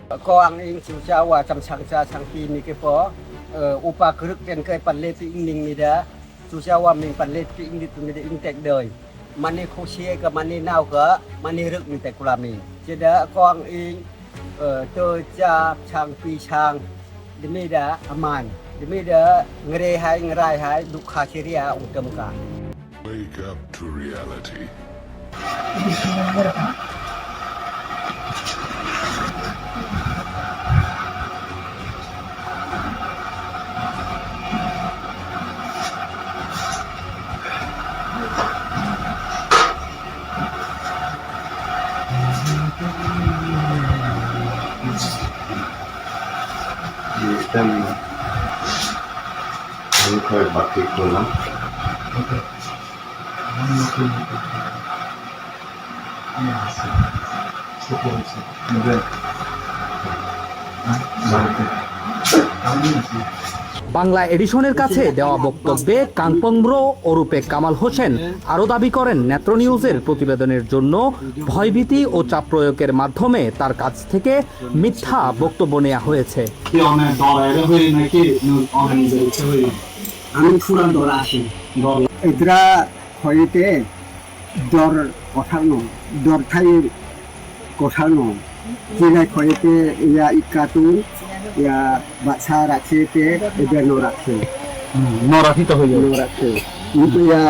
Ko ang ing siu Jawa cham chang cha chang pi mi ke po upa kruk ten kai pan le pi ing ning mi da siu Jawa mình pan le pi ing ni tu mi da ing tek đời mani khu xie ka mani nau ka mani ruk mi tek kula mi che da ko ang ing to cha chang pi chang di mi da aman di mi da ngre hai ngrai hai dukha chiria utam ka Wake up to reality. Sistem ini kayak batik bola. Bangla এডিশনের কাছে দেওয়া বক্তব্যে কাংপংব্রো ওরূপে কামাল হোসেন আরও দাবি করেন নেত্র নিউজের প্রতিবেদনের জন্য ভয়ভীতি ও চাপ প্রয়োগের মাধ্যমে তার কাছ থেকে মিথ্যা বক্তব্য নেওয়া হয়েছে। আমি ফুরান দর আসি এদরা হইতে দর কথা ন দর থাই কথা ন জিনা হইতে ইয়া ইকাতু ইয়া বাছা রাখতে এদের ন রাখে নরাহিত হয়ে যাবে। রাখে কিন্তু ইয়া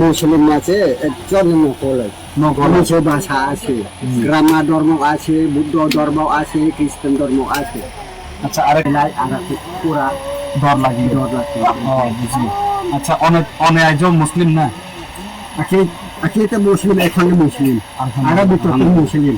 মুসলিম আছে একজন নকলে নকলে ভাষা আছে গ্রামা ধর্ম আছে বুদ্ধ ধর্ম আছে খ্রিস্টান ধর্ম আছে। আচ্ছা, আরেক লাই আর পুরা ডর লাগে। বুঝলি। আচ্ছা, অনেক একজন মুসলিম না আজকে তো মুসলিম এখন মুসলিম আরবি তো মুসলিম